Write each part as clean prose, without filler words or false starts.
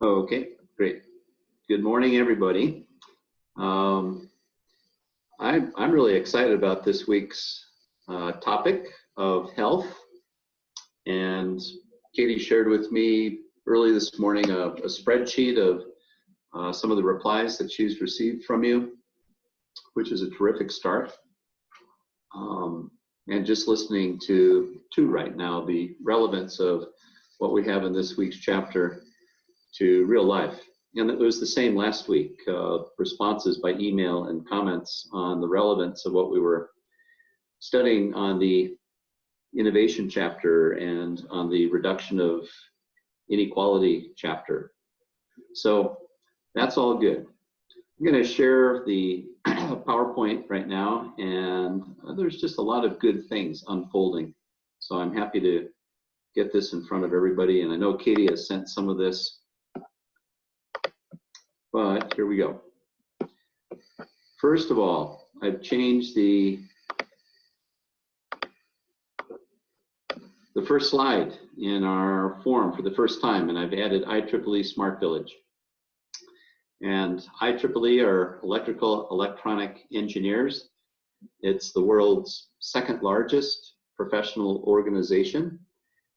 Okay, great. Good morning, everybody. Um, I'm really excited about this week's topic of health. And Katie shared with me early this morning a spreadsheet of some of the replies that she's received from you, which is a terrific start. And just listening to right now the relevance of what we have in this week's chapter to real life. And it was the same last week, responses by email and comments on the relevance of what we were studying on the innovation chapter and on the reduction of inequality chapter. So that's all good. I'm going to share the PowerPoint right now, and there's just a lot of good things unfolding. So I'm happy to get this in front of everybody, and I know Katie has sent some of this. But here we go. First of all, I've changed the first slide in our form for the first time, and I've added IEEE Smart Village. And IEEE are electrical electronic engineers. It's the world's second largest professional organization.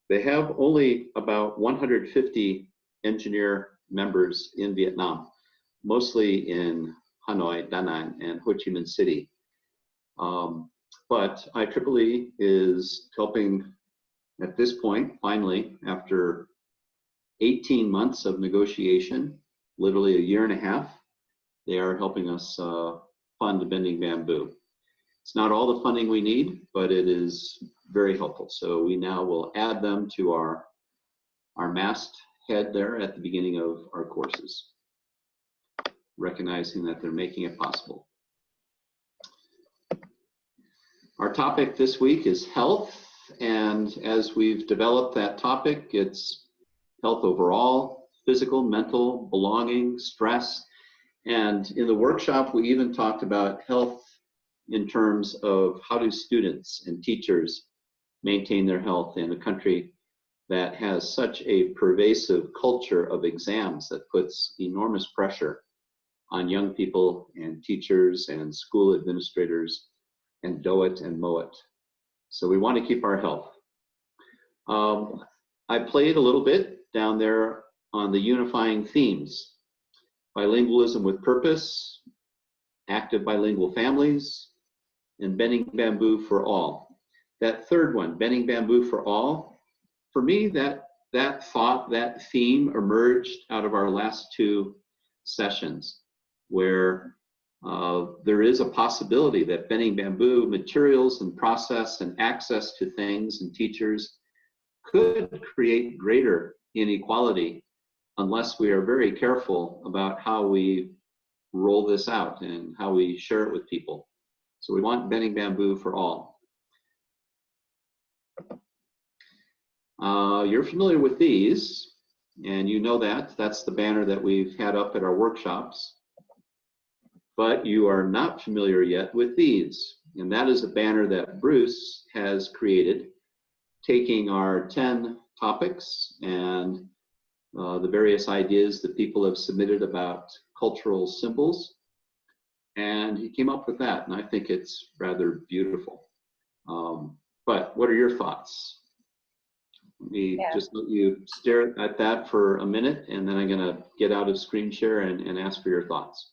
They have only about 150 engineer members in Vietnam, mostly in Hanoi, Da Nang, and Ho Chi Minh City. But IEEE is helping at this point, finally, after 18 months of negotiation, literally a year and a half, they are helping us fund Bending Bamboo. It's not all the funding we need, but it is very helpful. So we now will add them to our masthead there at the beginning of our courses, recognizing that they're making it possible. Our topic this week is health, and as we've developed that topic, it's health overall, physical, mental, belonging, stress, and in the workshop we even talked about health in terms of how do students and teachers maintain their health in a country that has such a pervasive culture of exams that puts enormous pressure on young people and teachers and school administrators and do it and mow it. So we want to keep our health. I played a little bit down there on the unifying themes: bilingualism with purpose, active bilingual families, and bending bamboo for all. That third one, bending bamboo for all, for me, that thought, that theme emerged out of our last two sessions, where there is a possibility that bending bamboo materials and process and access to things and teachers could create greater inequality unless we are very careful about how we roll this out and how we share it with people. So we want bending bamboo for all. You're familiar with these, and you know that. That's the banner that we've had up at our workshops. But you are not familiar yet with these. And that is a banner that Bruce has created, taking our 10 topics and the various ideas that people have submitted about cultural symbols. And he came up with that, and I think it's rather beautiful. But what are your thoughts? Let me just let you stare at that for a minute, and then I'm gonna get out of screen share and ask for your thoughts.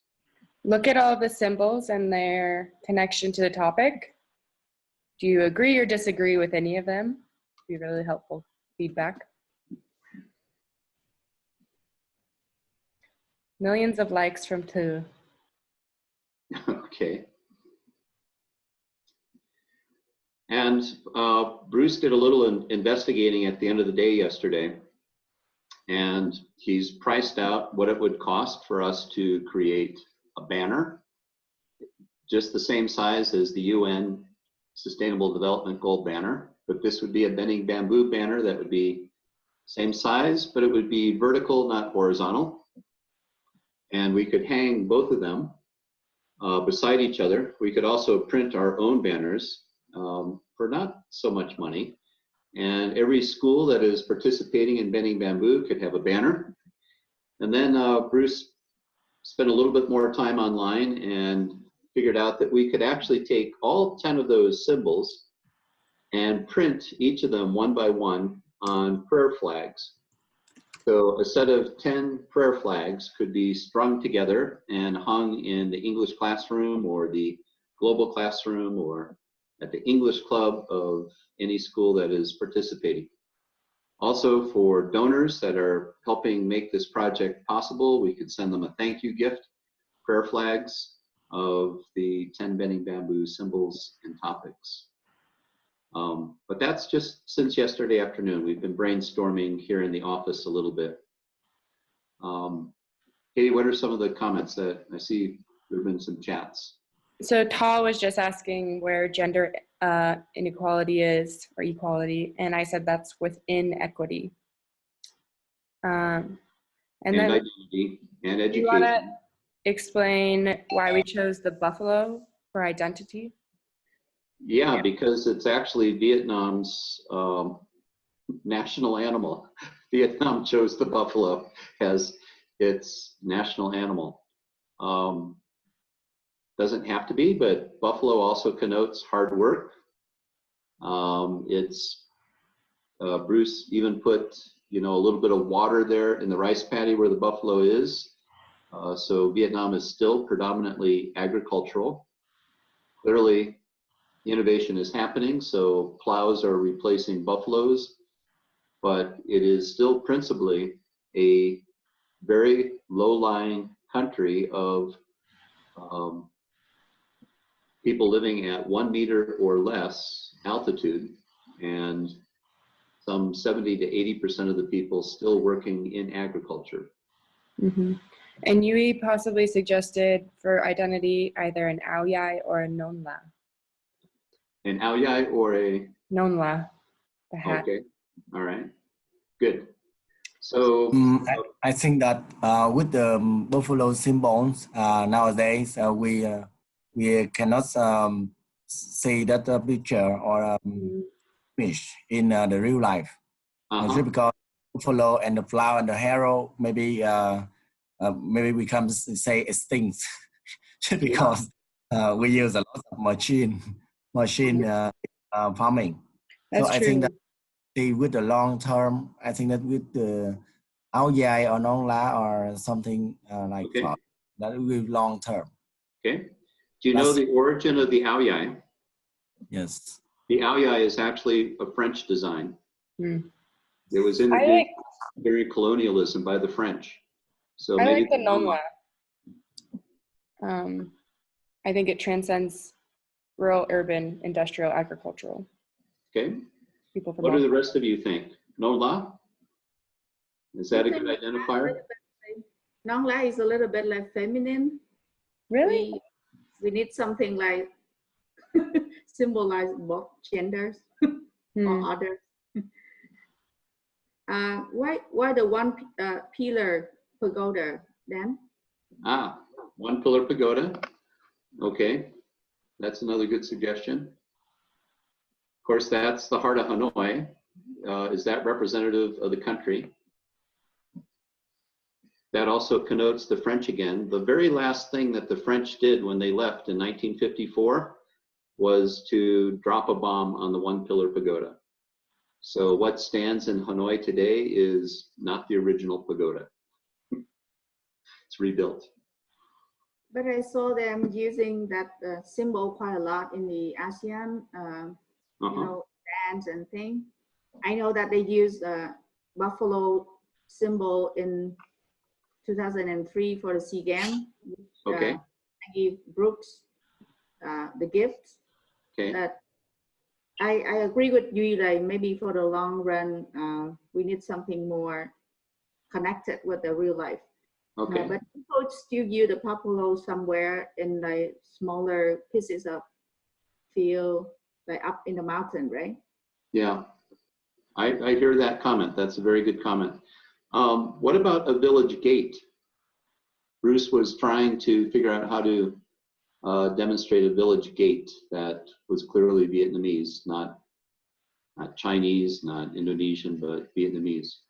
Look at all the symbols and their connection to the topic. Do you agree or disagree with any of them? Be really helpful feedback. Millions of likes from 2. Okay. And Bruce did a little investigating at the end of the day yesterday, and he's priced out what it would cost for us to create a banner, just the same size as the UN Sustainable Development Goal banner, but this would be a bending bamboo banner that would be same size, but it would be vertical, not horizontal. And we could hang both of them beside each other. We could also print our own banners for not so much money. And every school that is participating in bending bamboo could have a banner. And then Bruce spent a little bit more time online and figured out that we could actually take all 10 of those symbols and print each of them one by one on prayer flags. So a set of 10 prayer flags could be strung together and hung in the English classroom or the global classroom or at the English club of any school that is participating. Also, for donors that are helping make this project possible, we could send them a thank you gift, prayer flags of the 10 bending bamboo symbols and topics. But that's just since yesterday afternoon. We've been brainstorming here in the office a little bit. Katie, what are some of the comments that I see? There have been some chats. So Tal was just asking where gender inequality is, or equality, and I said that's within equity. And then identity and education. Do you want to explain why we chose the buffalo for identity? Yeah, because it's actually Vietnam's national animal. Vietnam chose the buffalo as its national animal. Doesn't have to be, but buffalo also connotes hard work. Bruce even put, a little bit of water there in the rice paddy where the buffalo is. So Vietnam is still predominantly agricultural. Clearly, innovation is happening, so plows are replacing buffaloes, but it is still principally a very low-lying country of people living at 1 meter or less altitude, and some 70 to 80% of the people still working in agriculture. Mm-hmm. And Yui possibly suggested for identity either an Ao Yai or a Non La. An Ao Yai or a? Non La, the hat. Okay, all right, good. So I think that with the buffalo symbols nowadays, we cannot see that picture or image in the real life. Just because buffalo and the flower and the hero maybe we can say extinct just because we use a lot of machine farming. That's so true. I think that with the long term, I think that with the Ao Yai or Non La or something like that will be long term. Okay. Do you know the origin of the Ao Yai? Yes. The Ao Yai is actually a French design. It was introduced during colonialism by the French. So I maybe like the Non La. I think it transcends rural, urban, industrial, agricultural. Okay. People from what do the rest of you think? Non La? Is that a good identifier? Non La is a little bit like feminine. Really? We need something like symbolize both genders or others. Why the one pillar pagoda then? One pillar pagoda. Okay, that's another good suggestion. Of course, that's the heart of Hanoi. Is that representative of the country? That also connotes the French again. The very last thing that the French did when they left in 1954 was to drop a bomb on the one pillar pagoda. So what stands in Hanoi today is not the original pagoda. It's rebuilt. But I saw them using that symbol quite a lot in the ASEAN, bands and thing. I know that they used buffalo symbol in 2003 for the SEA Games. Okay. I gave Brooks the gift. Okay. That I agree with you, like maybe for the long run, we need something more connected with the real life. Okay. But people still use the buffalo somewhere in like smaller pieces of field, like up in the mountain, right? Yeah, I hear that comment. That's a very good comment. What about a village gate? Bruce was trying to figure out how to demonstrate a village gate that was clearly Vietnamese, not Chinese, not Indonesian, but Vietnamese.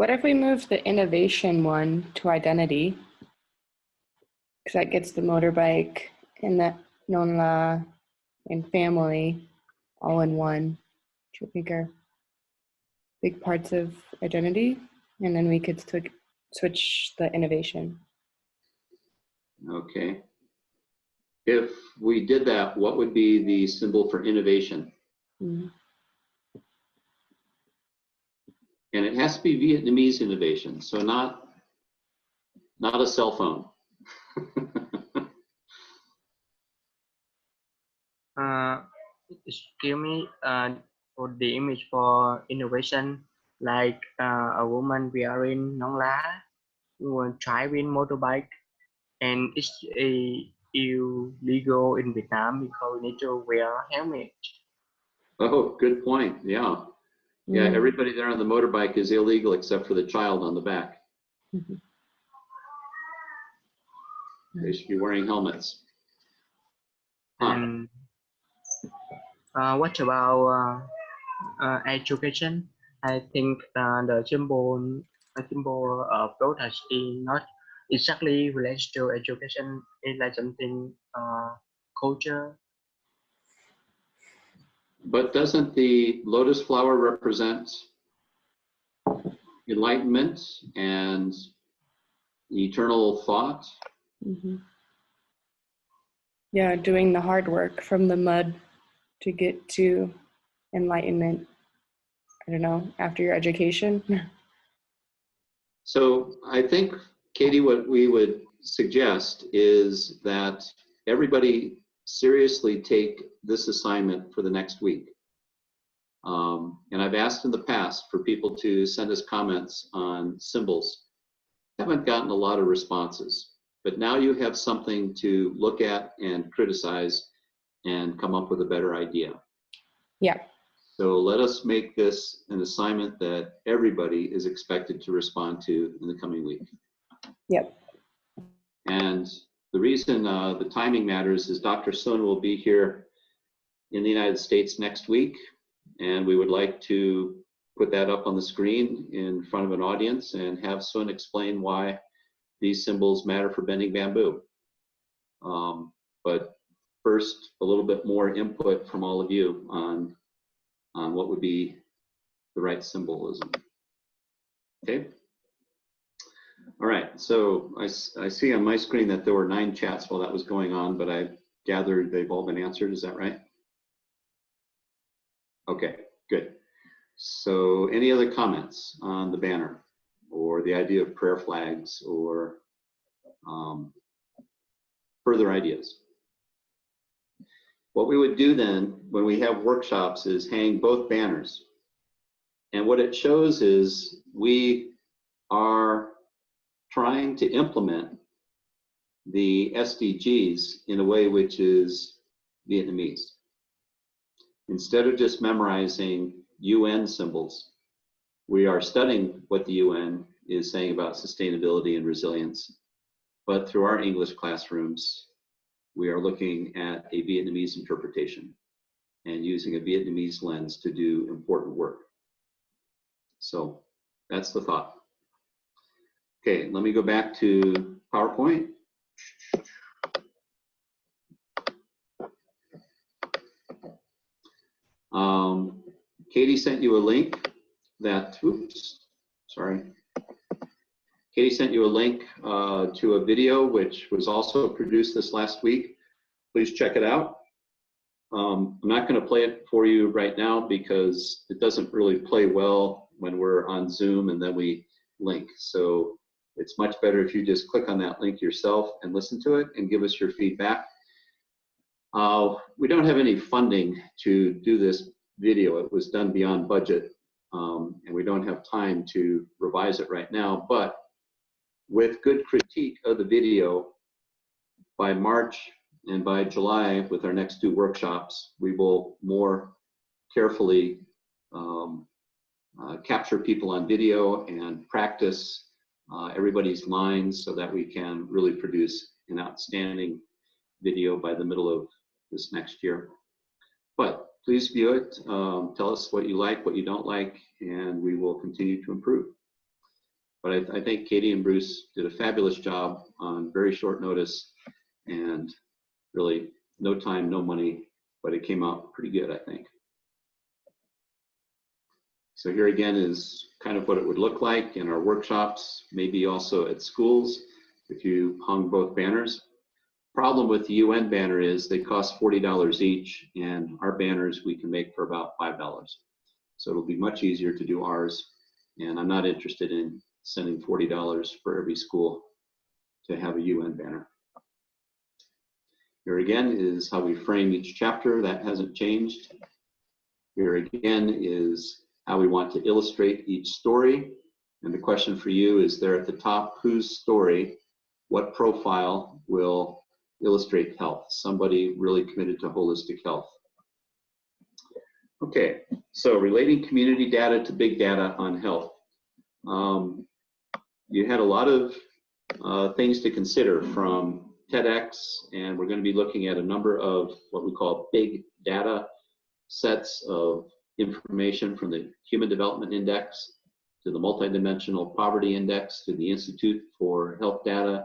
What if we move the innovation one to identity? Because that gets the motorbike and the non-la and family all in one, which I think are big parts of identity. And then we could switch the innovation. Okay. If we did that, what would be the symbol for innovation? Mm-hmm. And it has to be Vietnamese innovation, so not a cell phone. Excuse me, for the image for innovation, like a woman wearing nón lá, driving motorbike, and it's illegal in Vietnam because we need to wear helmet. Oh, good point. Yeah. Yeah, everybody there on the motorbike is illegal except for the child on the back. Mm-hmm. They should be wearing helmets. And what about education? I think the symbol of protest is not exactly related to education. It's like something culture. But doesn't the lotus flower represent enlightenment and eternal thought? Mm-hmm. Yeah, doing the hard work from the mud to get to enlightenment. I don't know, after your education. So I think, Katie, what we would suggest is that everybody seriously take this assignment for the next week. And I've asked in the past for people to send us comments on symbols. Haven't gotten a lot of responses, but now you have something to look at and criticize and come up with a better idea. Yeah. So let us make this an assignment that everybody is expected to respond to in the coming week. Yep. And the reason the timing matters is Dr. Sun will be here in the United States next week, and we would like to put that up on the screen in front of an audience and have Sun explain why these symbols matter for bending bamboo. But first, a little bit more input from all of you on what would be the right symbolism. Okay. All right, so I see on my screen that there were 9 chats while that was going on, but I gathered they've all been answered. Is that right? Okay, good. So any other comments on the banner or the idea of prayer flags or further ideas? What we would do then when we have workshops is hang both banners. And what it shows is we are trying to implement the SDGs in a way which is Vietnamese. Instead of just memorizing UN symbols, we are studying what the UN is saying about sustainability and resilience. But through our English classrooms, we are looking at a Vietnamese interpretation and using a Vietnamese lens to do important work. So that's the thought. Okay, let me go back to PowerPoint. Katie sent you a link that, oops, sorry. Katie sent you a link to a video which was also produced this last week. Please check it out. I'm not going to play it for you right now because it doesn't really play well when we're on Zoom and then we link. So it's much better if you just click on that link yourself and listen to it and give us your feedback. We don't have any funding to do this video. It was done beyond budget, and we don't have time to revise it right now. But with good critique of the video, by March and by July, with our next 2 workshops, we will more carefully capture people on video and practice everybody's lines so that we can really produce an outstanding video by the middle of this next year. But please view it, tell us what you like, what you don't like, and we will continue to improve. But I think Katie and Bruce did a fabulous job on very short notice, and really no time, no money, but it came out pretty good, I think. So here again is kind of what it would look like in our workshops, maybe also at schools if you hung both banners. Problem with the UN banner is they cost $40 each, and our banners we can make for about $5. So it'll be much easier to do ours, and I'm not interested in sending $40 for every school to have a UN banner. Here again is how we frame each chapter. That hasn't changed. Here again is how we want to illustrate each story. And the question for you is there at the top, whose story, what profile will illustrate health? Somebody really committed to holistic health. Okay, so relating community data to big data on health. You had a lot of things to consider from TEDx, and we're going to be looking at a number of what we call big data sets of information, from the Human Development Index to the Multidimensional Poverty Index to the Institute for Health Data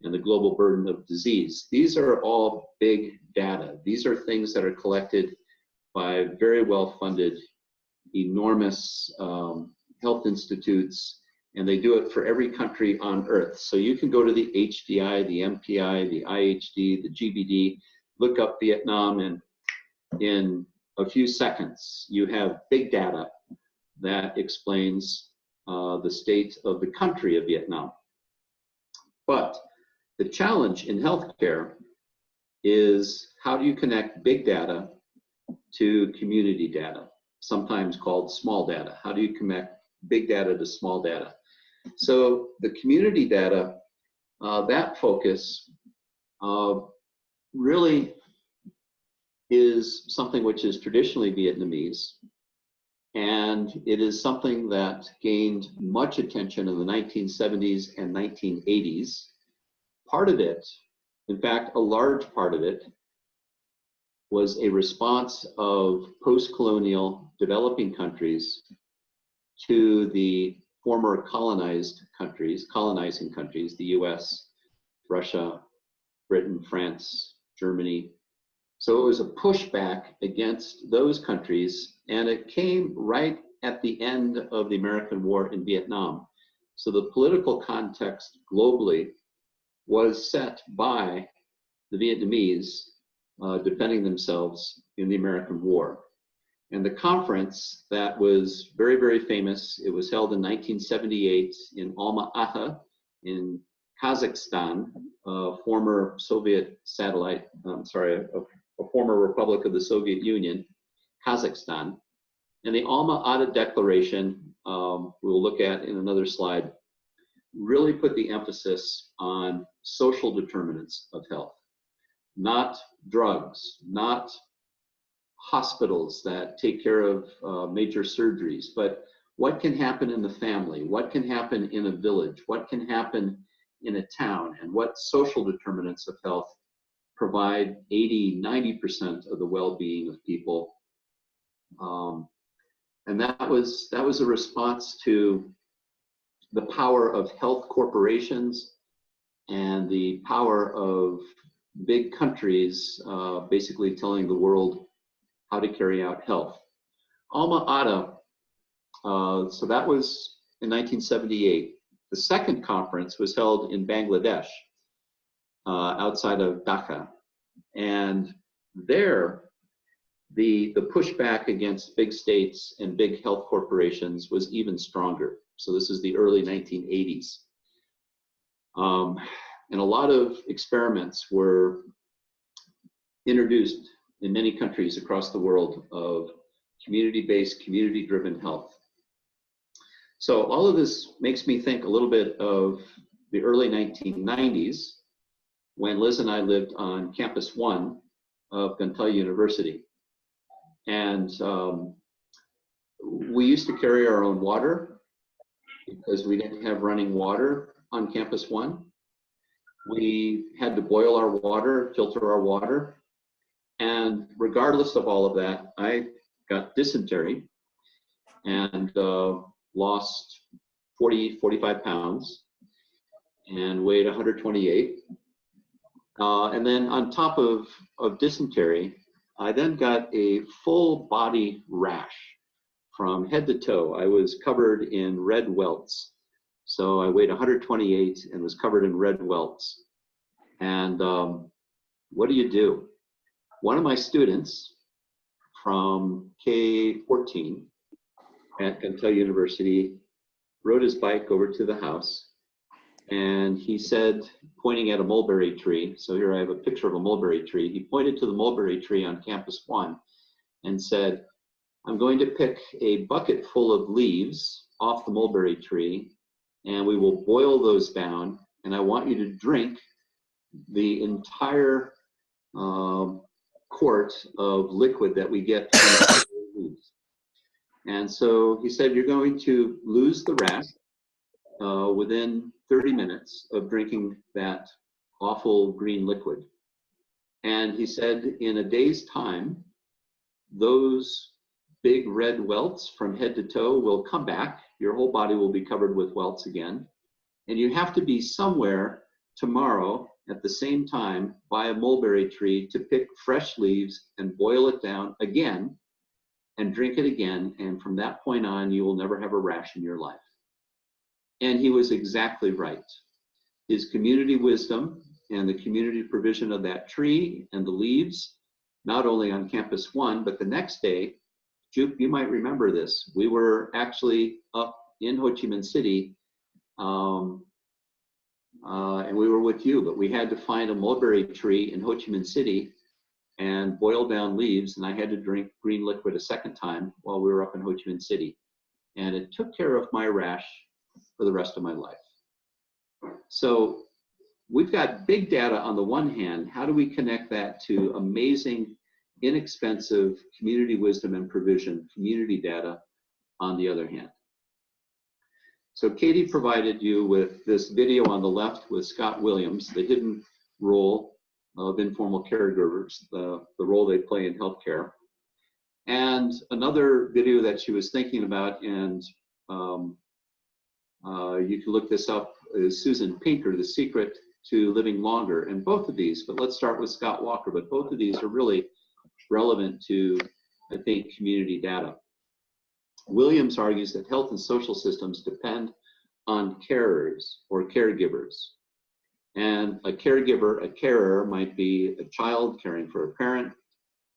and the Global Burden of Disease. These are all big data. These are things that are collected by very well-funded, enormous health institutes, and they do it for every country on Earth. So you can go to the HDI, the MPI, the IHD, the GBD, look up Vietnam, and in a few seconds, you have big data that explains the state of the country of Vietnam. But the challenge in healthcare is, how do you connect big data to community data, sometimes called small data? How do you connect big data to small data? So the community data, that focus really is something which is traditionally Vietnamese, and it is something that gained much attention in the 1970s and 1980s. Part of it, in fact, a large part of it, was a response of post-colonial developing countries to the former colonizing countries, the US, Russia, Britain, France, Germany. So it was a pushback against those countries, and it came right at the end of the American War in Vietnam. So the political context globally was set by the Vietnamese defending themselves in the American War. And the conference that was very, very famous, it was held in 1978 in Alma-Ata in Kazakhstan, a former Soviet satellite, a former republic of the Soviet Union, Kazakhstan. And the Alma-Ata Declaration, we'll look at in another slide, really put the emphasis on social determinants of health, not drugs, not hospitals that take care of major surgeries, but what can happen in the family, what can happen in a village, what can happen in a town, and what social determinants of health provide 80–90% of the well-being of people. And that was a response to the power of health corporations and the power of big countries basically telling the world how to carry out health. Alma-Ata, so that was in 1978. The second conference was held in Bangladesh, outside of Dhaka. And there, the pushback against big states and big health corporations was even stronger. So this is the early 1980s. And a lot of experiments were introduced in many countries across the world of community-based, community-driven health. So all of this makes me think a little bit of the early 1990s, when Liz and I lived on Campus 1 of Gantai University. And we used to carry our own water because we didn't have running water on Campus 1. We had to boil our water, filter our water. And regardless of all of that, I got dysentery and lost 45 pounds and weighed 128. And then on top of dysentery, I then got a full body rash from head to toe. I was covered in red welts. So I weighed 128 and was covered in red welts. And what do? One of my students from K-14 at Kentucky University rode his bike over to the house, and he said, pointing at a mulberry tree, so here I have a picture of a mulberry tree, he pointed to the mulberry tree on Campus 1 and said, I'm going to pick a bucket full of leaves off the mulberry tree, and we will boil those down, and I want you to drink the entire quart of liquid that we get from the leaves. And so he said, you're going to lose the rash within 30 minutes of drinking that awful green liquid. And he said, in a day's time, those big red welts from head to toe will come back. Your whole body will be covered with welts again. And you have to be somewhere tomorrow at the same time by a mulberry tree to pick fresh leaves and boil it down again and drink it again. And from that point on, you will never have a rash in your life. And he was exactly right. His community wisdom and the community provision of that tree and the leaves, not only on Campus 1, but the next day, Jupe, you might remember this. We were actually up in Ho Chi Minh City, and we were with you, but we had to find a mulberry tree in Ho Chi Minh City and boil down leaves, and I had to drink green liquid a second time while we were up in Ho Chi Minh City. And it took care of my rash for the rest of my life. So we've got big data on the one hand. How do we connect that to amazing, inexpensive community wisdom and provision, community data on the other hand? So Katie provided you with this video on the left with Scott Williams, the hidden role of informal caregivers, the role they play in healthcare. And another video that she was thinking about, and you can look this up, is Susan Pinker, The Secret to Living Longer. And both of these, but let's start with Scott Walker, but both of these are really relevant to, I think, community data. Williams argues that health and social systems depend on carers or caregivers. And a caregiver, a carer might be a child caring for a parent,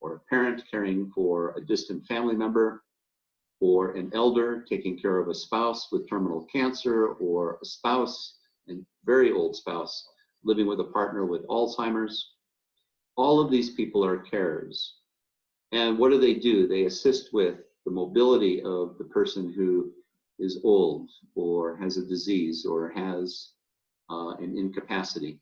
or a parent caring for a distant family member, or an elder taking care of a spouse with terminal cancer, or a spouse, a very old spouse, living with a partner with Alzheimer's. All of these people are carers. And what do? They assist with the mobility of the person who is old or has a disease or has an incapacity.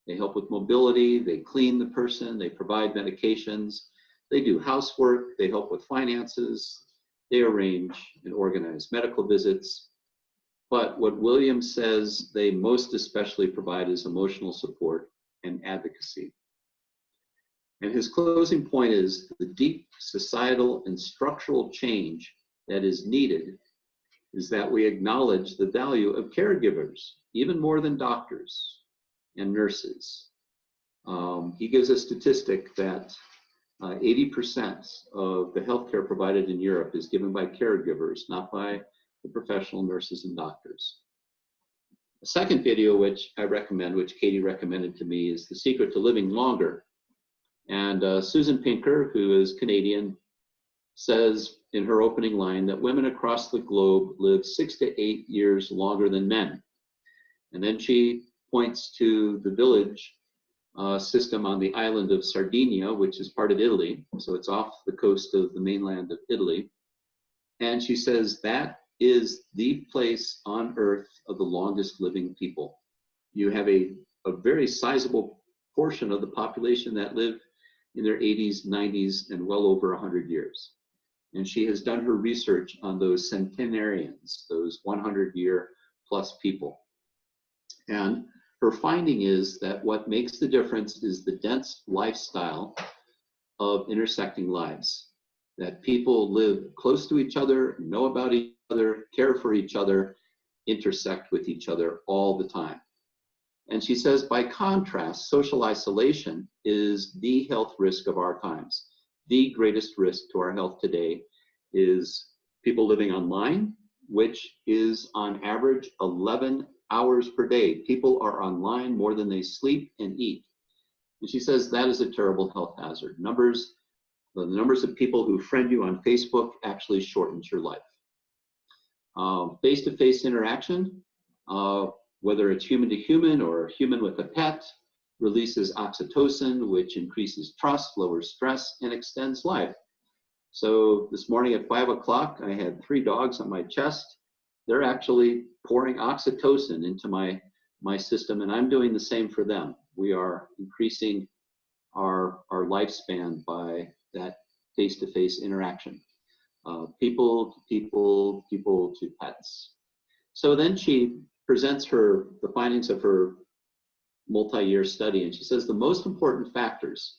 They help with mobility, they clean the person, they provide medications, they do housework, they help with finances, they arrange and organize medical visits. But what Williams says they most especially provide is emotional support and advocacy. And his closing point is the deep societal and structural change that is needed is that we acknowledge the value of caregivers, even more than doctors and nurses. He gives a statistic that 80% of the healthcare provided in Europe is given by caregivers, not by the professional nurses and doctors. A second video which I recommend, which Katie recommended to me, is The Secret to Living Longer. And Susan Pinker, who is Canadian, says in her opening line that women across the globe live 6 to 8 years longer than men. And then she points to the village system on the island of Sardinia, which is part of Italy. So it's off the coast of the mainland of Italy. And she says that is the place on earth of the longest living people. You have a very sizable portion of the population that live in their 80s, 90s, and well over 100 years. And she has done her research on those centenarians, those 100-year plus people. And her finding is that what makes the difference is the dense lifestyle of intersecting lives, that people live close to each other, know about each other, care for each other, intersect with each other all the time. And she says, by contrast, social isolation is the health risk of our times. The greatest risk to our health today is people living online, which is on average 11 hours per day. People are online more than they sleep and eat. And she says that is a terrible health hazard. The numbers of people who friend you on Facebook actually shortens your life. Face-to-face interaction, whether it's human to human or human with a pet, releases oxytocin, which increases trust, lowers stress, and extends life. So this morning at 5 o'clock, I had 3 dogs on my chest. They're actually pouring oxytocin into my system, and I'm doing the same for them. We are increasing our lifespan by that face-to-face interaction. People to people, people to pets. So then she presents the findings of her multi-year study, and she says the most important factors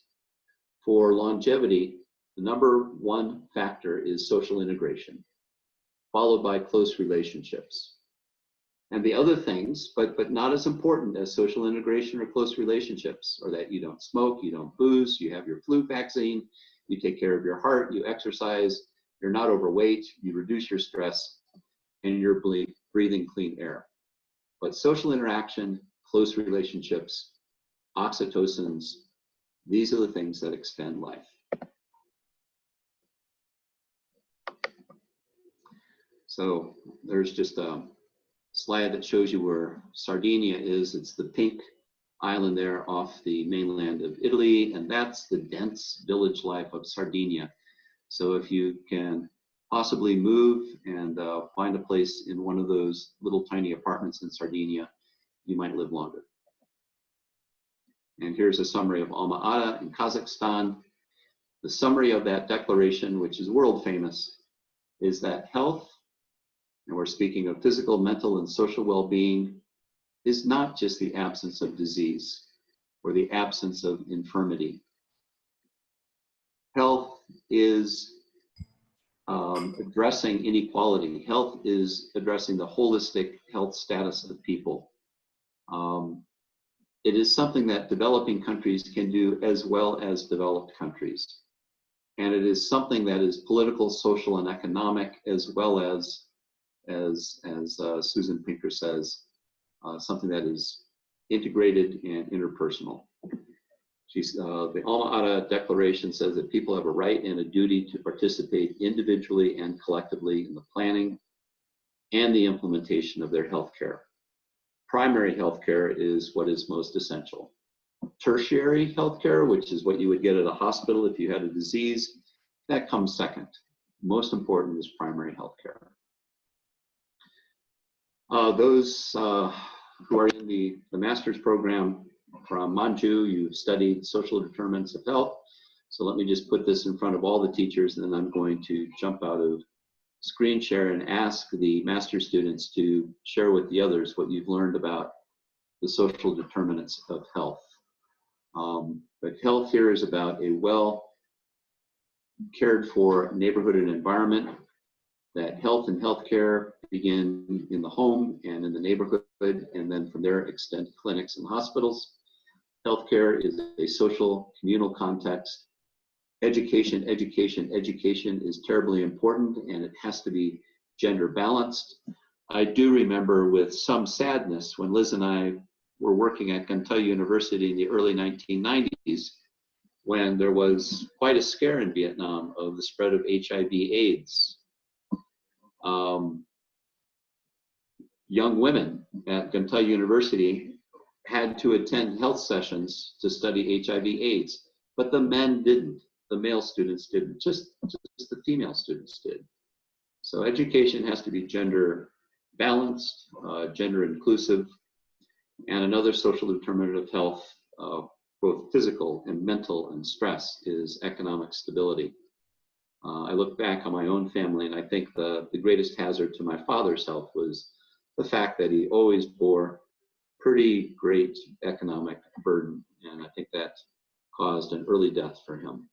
for longevity, the number 1 factor is social integration, followed by close relationships. And the other things, but not as important as social integration or close relationships, are that you don't smoke, you don't booze, you have your flu vaccine, you take care of your heart, you exercise, you're not overweight, you reduce your stress, and you're breathing clean air. But social interaction, close relationships, oxytocins, these are the things that extend life. So there's just a slide that shows you where Sardinia is. It's the pink island there off the mainland of Italy, and that's the dense village life of Sardinia. So if you can possibly move and find a place in one of those little tiny apartments in Sardinia, you might live longer. And here's a summary of Alma-Ata in Kazakhstan. The summary of that declaration, which is world famous, is that health, and we're speaking of physical, mental, and social well-being, is not just the absence of disease or the absence of infirmity. Health is addressing inequality. Health is addressing the holistic health status of people. It is something that developing countries can do as well as developed countries. And it is something that is political, social, and economic, as well as Susan Pinker says, something that is integrated and interpersonal. The Alma-Ata Declaration says that people have a right and a duty to participate individually and collectively in the planning and the implementation of their health care. Primary health care is what is most essential. Tertiary health care, which is what you would get at a hospital if you had a disease, that comes second. Most important is primary health care. Those who are in the master's program from Manju, you've studied social determinants of health. So let me just put this in front of all the teachers, and then I'm going to jump out of screen share and ask the master students to share with the others what you've learned about the social determinants of health. But health here is about a well cared for neighborhood and environment, that health and healthcare begin in the home and in the neighborhood, and then from there extend to clinics and hospitals. Healthcare is a social, communal context. Education is terribly important, and it has to be gender balanced. I do remember with some sadness when Liz and I were working at Gantay University in the early 1990s, when there was quite a scare in Vietnam of the spread of HIV/AIDS. Young women at Gantay University had to attend health sessions to study HIV/AIDS, but the men didn't. The male students didn't, just the female students did. So education has to be gender balanced, gender inclusive, and another social determinant of health, both physical and mental and stress, is economic stability. I look back on my own family, and I think the greatest hazard to my father's health was the fact that he always bore pretty great economic burden, and I think that caused an early death for him.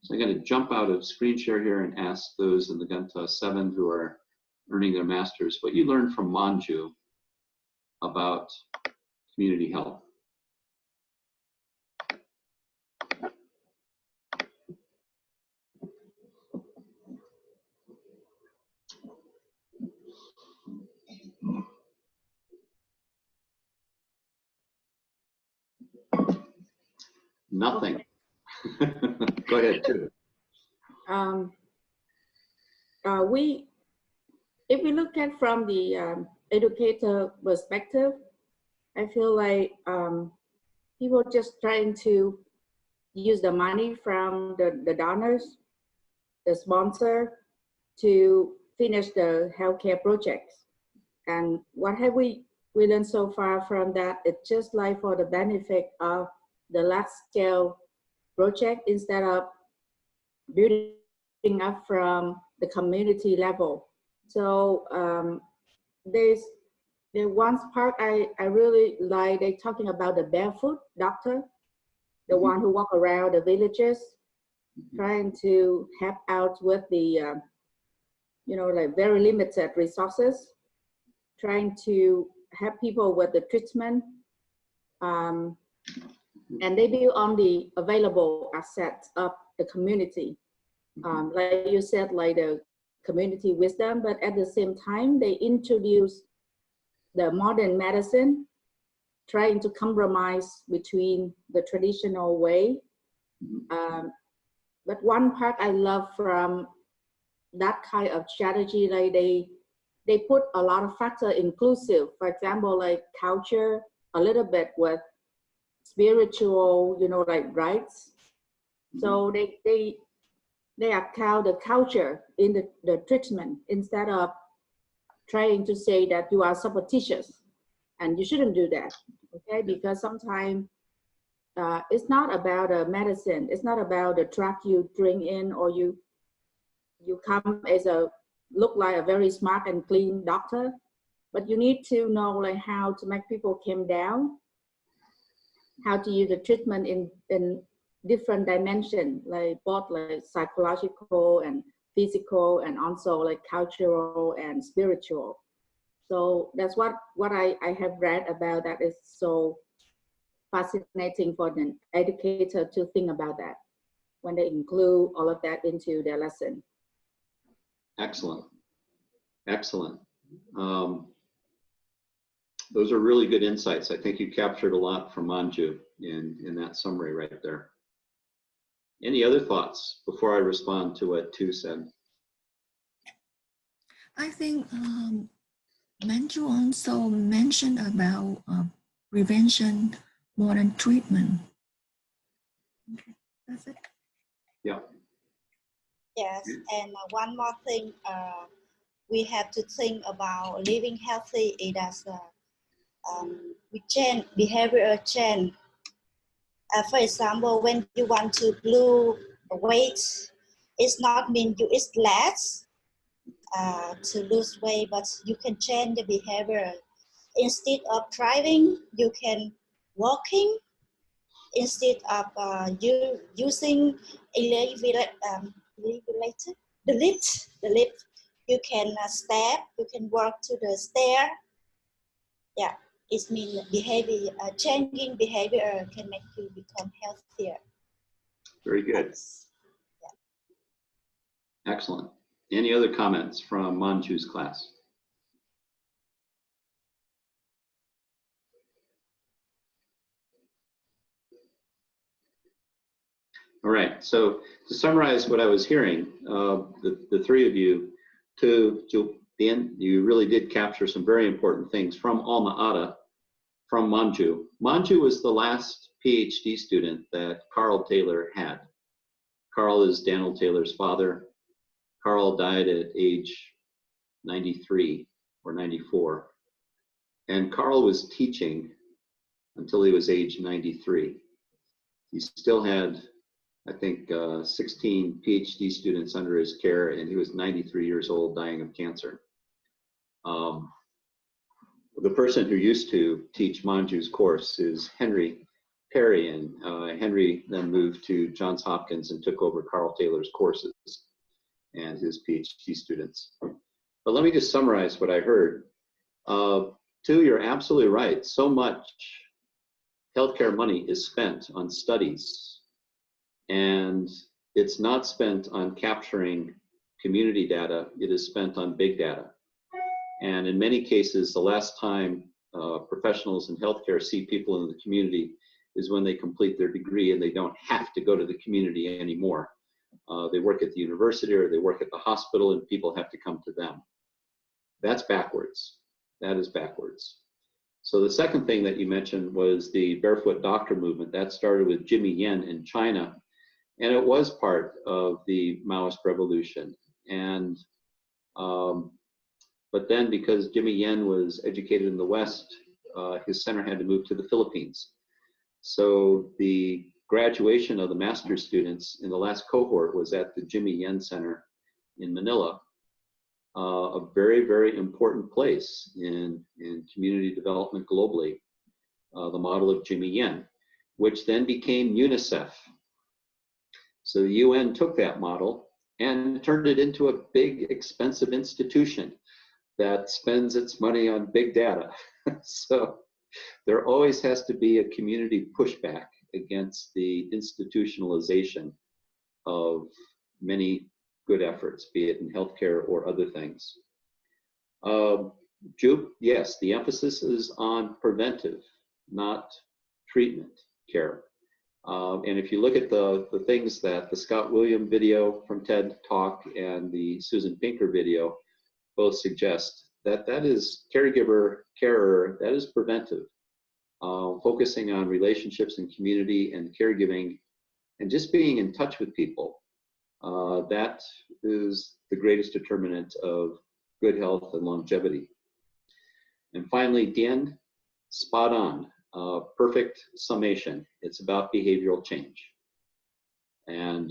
So I'm going to jump out of screen share here and ask those in the Ganta 7 who are earning their master's, what you learned from Manju about community health. Nothing. Go ahead, too. If we look at from the educator perspective, I feel like people just trying to use the money from the donors, the sponsor, to finish the healthcare projects. And what have we learned so far from that? It's just like for the benefit of the large scale project instead of building up from the community level. So there's one part I really like, they talking about the barefoot doctor, the one who walk around the villages, trying to help out with the, like very limited resources, trying to help people with the treatment. And they build on the available assets of the community. Like you said, like the community wisdom, but at the same time, they introduce the modern medicine, trying to compromise between the traditional way. But one part I love from that kind of strategy, like they put a lot of factor inclusive. For example, like culture, a little bit with spiritual, like rights. So they account the culture in the treatment instead of trying to say that you are superstitious and you shouldn't do that, okay? Because sometimes it's not about a medicine. It's not about the drug you drink in, or you come as look like a very smart and clean doctor, but you need to know like how to make people calm down, how to use the treatment in different dimensions, like both like psychological and physical, and also like cultural and spiritual. So that's what I have read about. That is so fascinating for an educator to think about that when they include all of that into their lesson. Excellent. Excellent. Those are really good insights. I think you captured a lot from Manju in that summary right there. Any other thoughts before I respond to what Tu said? I think Manju also mentioned about prevention more than treatment. Okay, that's it. Yeah. Yes, and one more thing we have to think about living healthy is that we change behavioral change. For example, when you want to lose weight, it's not mean you eat less to lose weight, but you can change the behavior. Instead of driving, you can walking. Instead of you using the lift, you can step, you can walk to the stair. Yeah, it means behavior, changing behavior can make you become healthier. Very good. Yeah. Excellent. Any other comments from Manju's class? All right, so to summarize what I was hearing, the three of you, you really did capture some very important things from Alma Ata, from Manju. Manju was the last PhD student that Carl Taylor had. Carl is Daniel Taylor's father. Carl died at age 93 or 94. And Carl was teaching until he was age 93. He still had, I think, 16 PhD students under his care, and he was 93 years old, dying of cancer. The person who used to teach Manju's course is Henry Perry, and Henry then moved to Johns Hopkins and took over Carl Taylor's courses and his PhD students. But let me just summarize what I heard. Two, you're absolutely right. So much healthcare money is spent on studies, and it's not spent on capturing community data. It is spent on big data. And in many cases, the last time professionals in healthcare see people in the community is when they complete their degree and they don't have to go to the community anymore. They work at the university or they work at the hospital and people have to come to them. That's backwards. That is backwards. So the second thing that you mentioned was the barefoot doctor movement. That started with Jimmy Yen in China, and it was part of the Maoist revolution. And but then because Jimmy Yen was educated in the West, his center had to move to the Philippines. So the graduation of the master's students in the last cohort was at the Jimmy Yen Center in Manila, a very, very important place in community development globally, the model of Jimmy Yen, which then became UNICEF. So the UN took that model and turned it into a big, expensive institution that spends its money on big data. So there always has to be a community pushback against the institutionalization of many good efforts, be it in healthcare or other things. Jupe, yes, the emphasis is on preventive, not treatment care. And if you look at the things that the Scott William video from TED Talk and the Susan Pinker video both suggest, that is caregiver, carer, that is preventive. Focusing on relationships and community and caregiving and just being in touch with people. That is the greatest determinant of good health and longevity. And finally, Dien, spot on, perfect summation. It's about behavioral change. And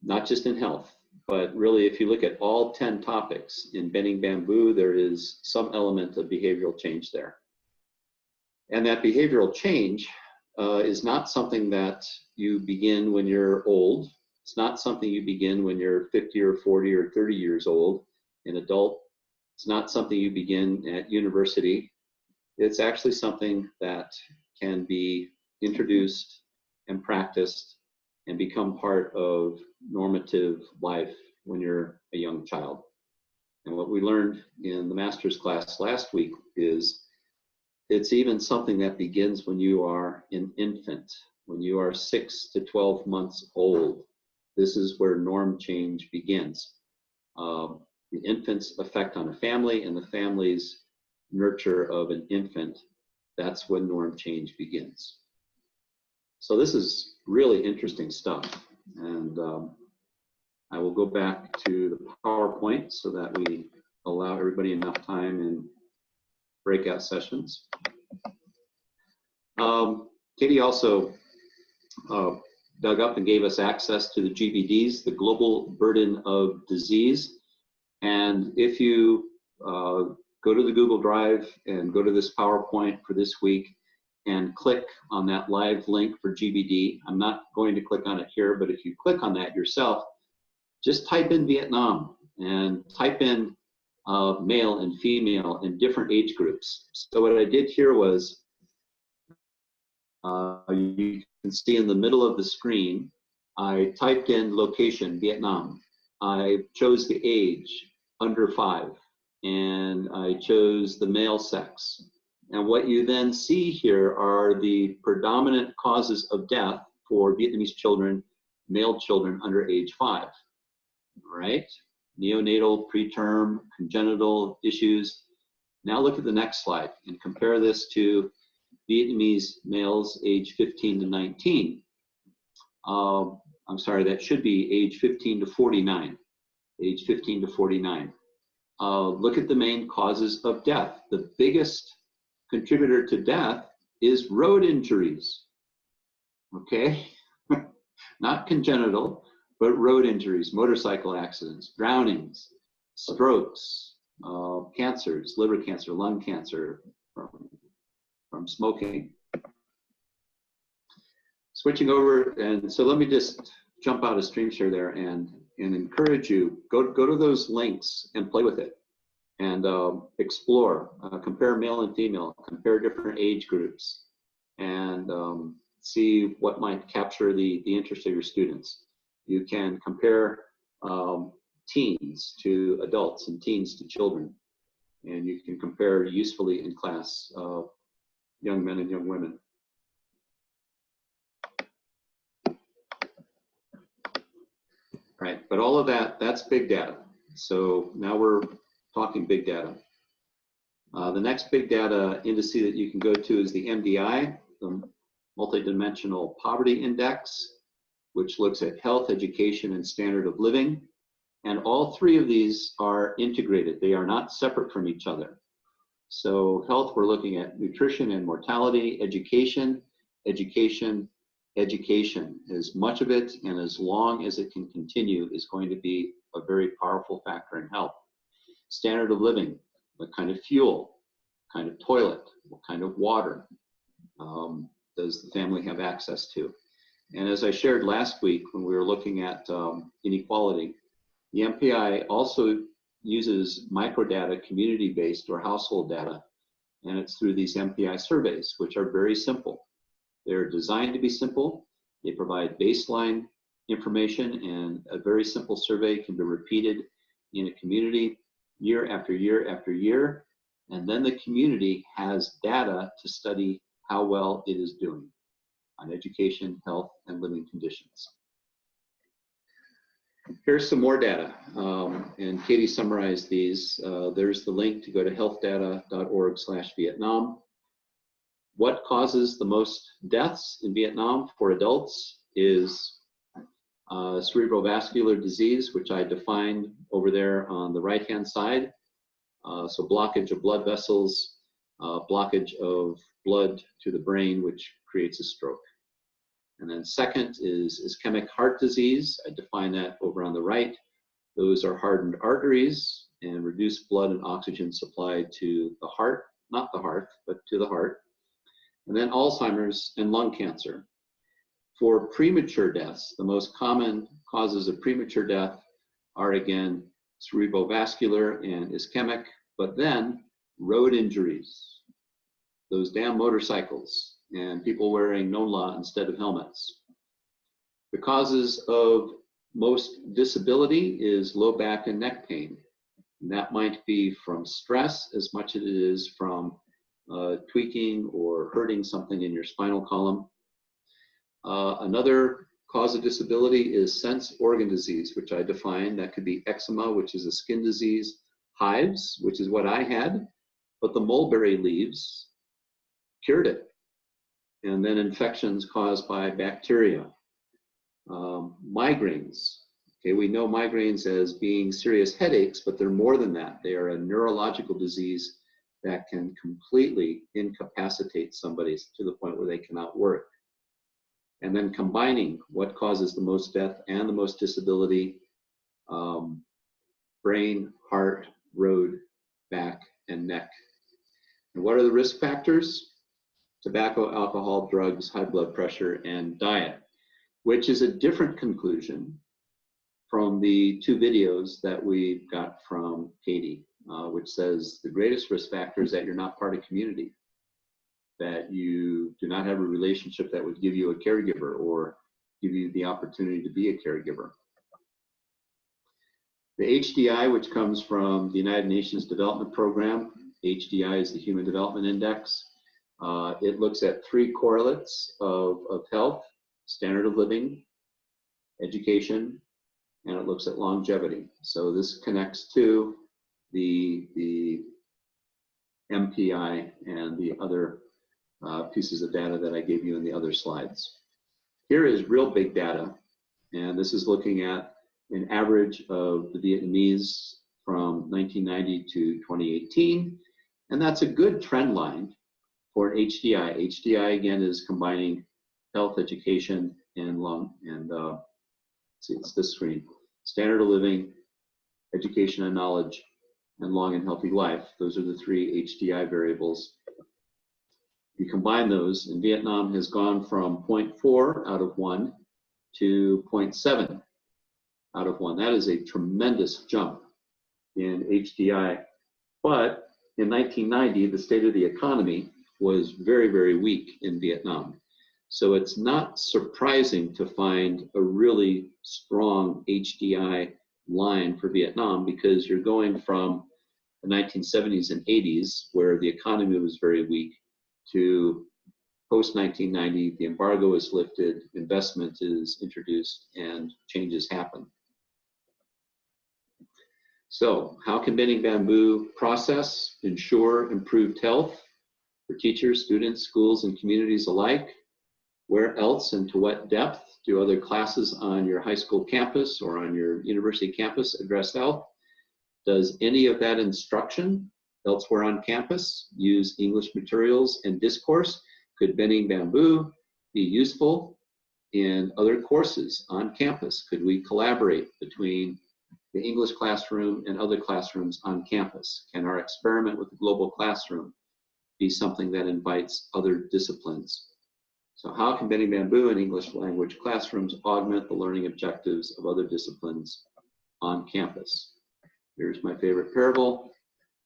not just in health, but really if you look at all 10 topics in Bending Bamboo, there is some element of behavioral change there. And that behavioral change is not something that you begin when you're old. It's not something you begin when you're 50 or 40 or 30 years old, an adult. It's not something you begin at university. It's actually something that can be introduced and practiced and become part of normative life when you're a young child. And what we learned in the master's class last week is it's even something that begins when you are an infant, when you are 6 to 12 months old. This is where norm change begins. The infant's effect on a family and the family's nurture of an infant, that's when norm change begins. So this is really interesting stuff. And I will go back to the PowerPoint so that we allow everybody enough time in breakout sessions. Katie also dug up and gave us access to the GBDs, the Global Burden of Disease. And if you go to the Google Drive and go to this PowerPoint for this week and click on that live link for GBD, I'm not going to click on it here, but if you click on that yourself, just type in Vietnam and type in male and female in different age groups. So what I did here was, you can see in the middle of the screen, I typed in location, Vietnam. I chose the age, under 5, and I chose the male sex. And what you then see here are the predominant causes of death for Vietnamese children, male children under age 5, right? Neonatal, preterm, congenital issues. Now look at the next slide and compare this to Vietnamese males age 15 to 19. I'm sorry, that should be age 15 to 49. Age 15 to 49. Look at the main causes of death. The biggest contributor to death is road injuries. Okay? Not congenital, but road injuries, motorcycle accidents, drownings, strokes, cancers, liver cancer, lung cancer from smoking. Switching over, and so let me just jump out of stream share there and and encourage you, go to those links and play with it and explore, compare male and female, compare different age groups, and see what might capture the interest of your students. You can compare teens to adults and teens to children, and you can compare usefully in class young men and young women. Right, but all of that's big data. So now we're talking big data. The next big data indice that you can go to is the MDI, the Multidimensional Poverty Index, which looks at health, education, and standard of living. And all three of these are integrated. They are not separate from each other. So health, we're looking at nutrition and mortality, education, education, education. As much of it and as long as it can continue is going to be a very powerful factor in health. Standard of living, what kind of fuel, what kind of toilet, what kind of water does the family have access to? And as I shared last week when we were looking at inequality, the MPI also uses microdata, community-based or household data, and it's through these MPI surveys, which are very simple. They're designed to be simple. They provide baseline information, and a very simple survey can be repeated in a community year after year after year, and then the community has data to study how well it is doing on education, health, and living conditions. Here's some more data, and Katie summarized these. There's the link to go to healthdata.org/Vietnam. What causes the most deaths in Vietnam for adults is cerebrovascular disease, which I defined over there on the right-hand side. So blockage of blood vessels, blockage of blood to the brain, which creates a stroke. And then second is ischemic heart disease. I define that over on the right. Those are hardened arteries and reduced blood and oxygen supply to the heart, not the heart, but to the heart. And then Alzheimer's and lung cancer. For premature deaths, the most common causes of premature death are again cerebrovascular and ischemic, but then road injuries, those damn motorcycles, and people wearing NONLA instead of helmets. The causes of most disability is low back and neck pain. And that might be from stress as much as it is from tweaking or hurting something in your spinal column. Another cause of disability is sense organ disease, which I define. That could be eczema, which is a skin disease, hives, which is what I had, but the mulberry leaves cured it. And then infections caused by bacteria. Migraines. Okay, we know migraines as being serious headaches, but they're more than that. They are a neurological disease that can completely incapacitate somebody to the point where they cannot work. And then combining what causes the most death and the most disability, brain, heart, road, back, and neck. And what are the risk factors? Tobacco, alcohol, drugs, high blood pressure, and diet, which is a different conclusion from the two videos that we got from Katie, which says the greatest risk factor is that you're not part of community, that you do not have a relationship that would give you a caregiver or give you the opportunity to be a caregiver. The HDI, which comes from the United Nations Development Program, HDI is the Human Development Index. It looks at three correlates of health, standard of living, education, and it looks at longevity. So this connects to the MPI and the other pieces of data that I gave you in the other slides. Here is real big data, and this is looking at an average of the Vietnamese from 1990 to 2018, and that's a good trend line for an HDI. HDI again is combining health, education, and see, it's this screen. Standard of living, education and knowledge, and long and healthy life. Those are the three HDI variables. You combine those, and Vietnam has gone from 0.4 out of 1 to 0.7. out of 1. That is a tremendous jump in HDI. But in 1990, the state of the economy was very, very weak in Vietnam. So it's not surprising to find a really strong HDI line for Vietnam, because you're going from the 1970s and 80s, where the economy was very weak, to post-1990, the embargo is lifted, investment is introduced, and changes happen. So how can Bending Bamboo process ensure improved health for teachers, students, schools, and communities alike? Where else and to what depth do other classes on your high school campus or on your university campus address health? Does any of that instruction elsewhere on campus use English materials and discourse? Could Bending Bamboo be useful in other courses on campus? Could we collaborate between the English classroom and other classrooms on campus? Can our experiment with the global classroom be something that invites other disciplines? So how can Bending Bamboo and English language classrooms augment the learning objectives of other disciplines on campus? Here's my favorite parable.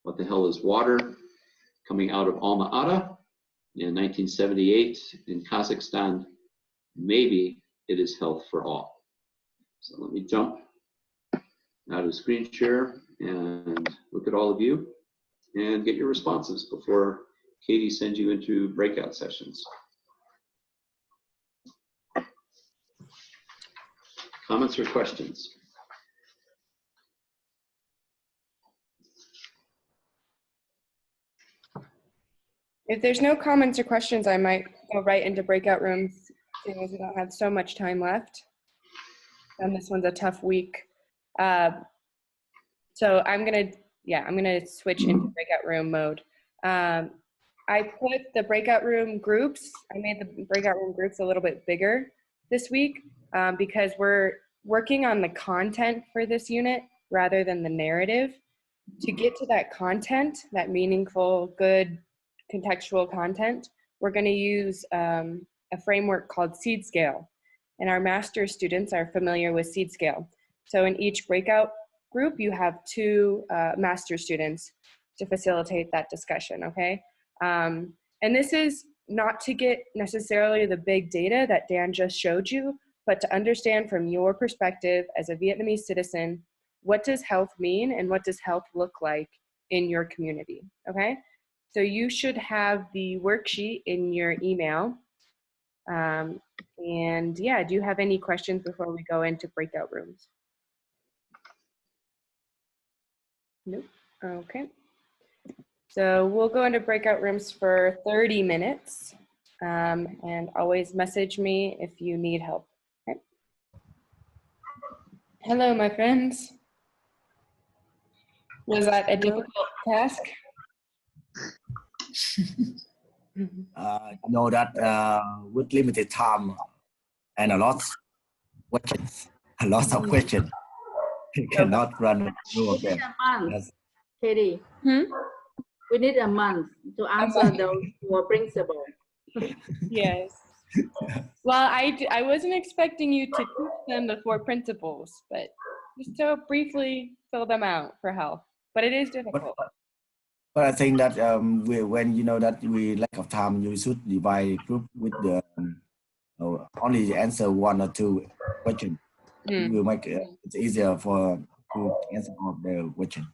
What the hell is water? Coming out of Alma-Ata in 1978 in Kazakhstan, maybe it is health for all. So let me jump out of screen share and look at all of you and get your responses before Katie sends you into breakout sessions. Comments or questions? If there's no comments or questions, I might go right into breakout rooms, seeing as we don't have so much time left. And this one's a tough week. So I'm gonna switch into breakout room mode. I put the breakout room groups, I made the breakout room groups a little bit bigger this week because we're working on the content for this unit rather than the narrative. To get to that content, that meaningful, good, contextual content, we're gonna use a framework called Seed Scale. And our master students are familiar with Seed Scale. So in each breakout group, you have 2 master students to facilitate that discussion, okay? And this is not to get necessarily the big data that Dan just showed you, but to understand from your perspective as a Vietnamese citizen, what does health mean and what does health look like in your community, okay? So you should have the worksheet in your email. And yeah, do you have any questions before we go into breakout rooms? Nope, okay. So we'll go into breakout rooms for 30 minutes and always message me if you need help. Okay. Hello, my friends. Was that a difficult task? Know that with limited time and a lot of questions, you cannot run through We need again. a month, Yes. Katie. We need a month to answer those 4 principles. Yes. Well, I wasn't expecting you to teach them the 4 principles, but just to briefly fill them out for health. But it is difficult. But I think that when you know that we lack of time, you should divide group with the only answer 1 or 2 questions. It will make it easier for to answer all of the question.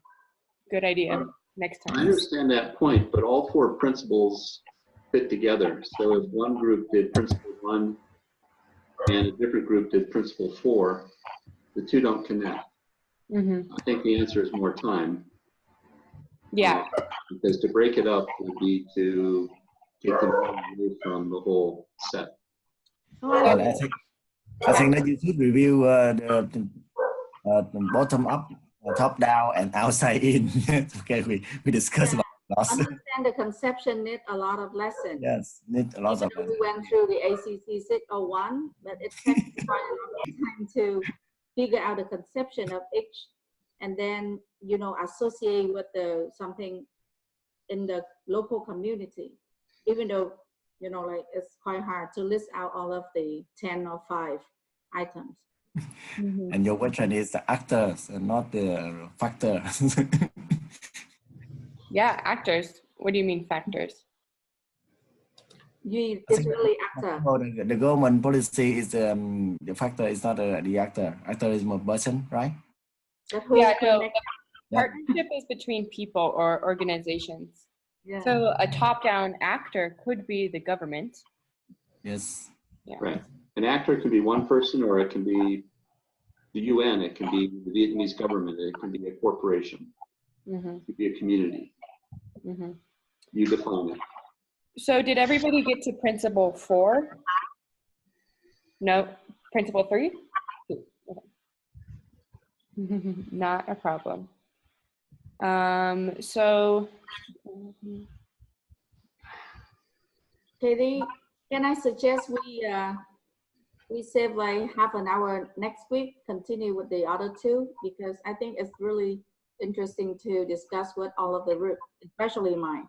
Good idea. Next time. I understand that point, but all 4 principles fit together. So if one group did principle 1 and a different group did principle 4, the 2 don't connect. I think the answer is more time. Yeah. Because to break it up would be to take them away from the whole set. And I think that you should review the bottom up, top down, and outside in. Okay, we discussed about loss. Understand the conception need a lot of lessons. Yes, need a lot of lessons. We went through the ACC 601, but it takes quite a lot of time to figure out the conception of each, and then associate with something in the local community. Even though like it's quite hard to list out all of the 10 or 5 items. Mhm. And your question is the actors and not the factor. Yeah, actors. What do you mean factors? You, I it's think really actor. the government policy is the factor is not the actor. Actor is more person, right? That who Yeah, no, connect. the partnership is between people or organizations. Yeah. So a top-down actor could be the government. Yes. Yeah. Right. An actor can be one person, or it can be the UN, it can be the Vietnamese government, it can be a corporation, Mm-hmm. it could be a community. Mm-hmm. You define it. So did everybody get to principle 4? No, principle 3? Okay. Not a problem. So Katie, can I suggest we save like half an hour next week, continue with the other two, because I think it's really interesting to discuss what all of the group, especially mine.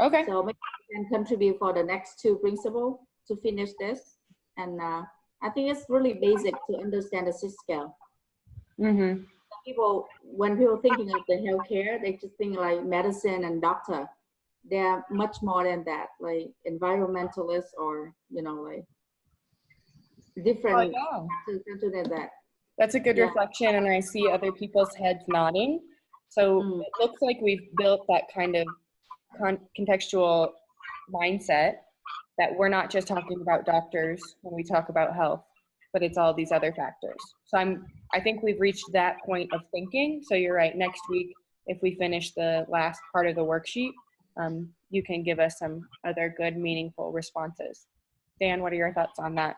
okay. So maybe we can contribute for the next two principles to finish this. And I think it's really basic to understand the SIS scale. Mm-hmm. People, when people thinking of the healthcare, they just think like medicine and doctor. They're much more than that, like environmentalists or, you know, like different Oh, factors than that. that's a good Yeah. reflection, and I see other people's heads nodding. So it looks like we've built that kind of contextual mindset that we're not just talking about doctors when we talk about health, but it's all these other factors. So I think we've reached that point of thinking. So you're right. Next week, if we finish the last part of the worksheet, you can give us some other good, meaningful responses. Dan, what are your thoughts on that?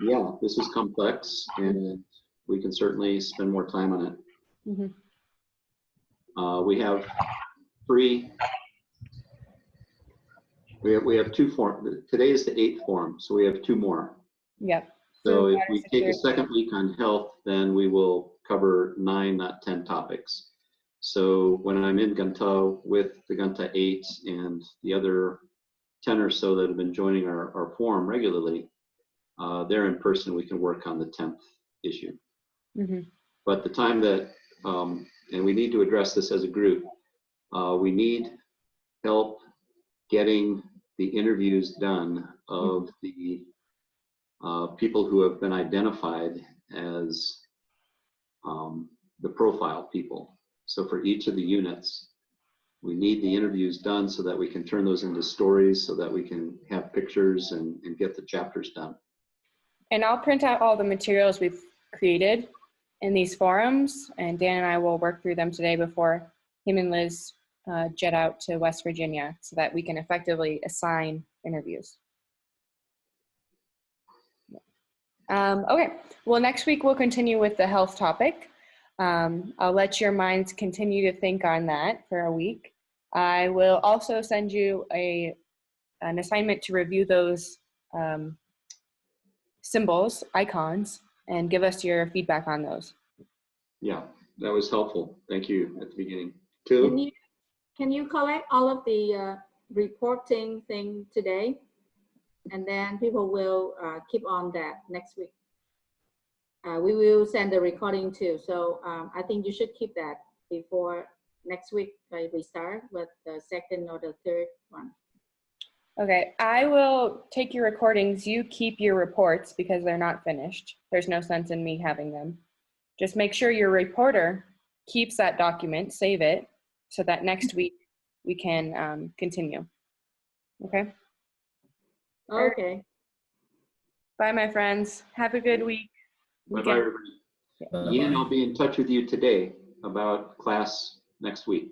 Yeah, this is complex, and we can certainly spend more time on it. Mm-hmm. We have we have 2 forms. Today is the 8th form, so we have 2 more. Yep. So if we take a second week on health, then we will cover 9, not 10 topics. So when I'm in Ganta with the Ganta 8 and the other 10 or so that have been joining our forum regularly, they're in person, we can work on the 10th issue. Mm-hmm. But the time that, and we need to address this as a group, we need help getting the interviews done of the people who have been identified as the profile people. So for each of the units, we need the interviews done so that we can turn those into stories, so that we can have pictures and get the chapters done. And I'll print out all the materials we've created in these forums, and Dan and I will work through them today before him and Liz jet out to West Virginia so that we can effectively assign interviews. Okay, well, next week we'll continue with the health topic. I'll let your minds continue to think on that for a week. I will also send you an assignment to review those symbols, icons, and give us your feedback on those. Yeah, that was helpful. Thank you at the beginning. Two. Can you collect all of the reporting thing today? And then people will keep on that next week. We will send the recording too. So I think you should keep that before next week, like we start with the second or the third one. Okay, I will take your recordings. You keep your reports because they're not finished. There's no sense in me having them. Just make sure your reporter keeps that document, save it, so that next week we can continue. Okay? Okay. Bye, my friends. Have a good week. Bye-bye, everybody. Ian, I'll be in touch with you today about class next week.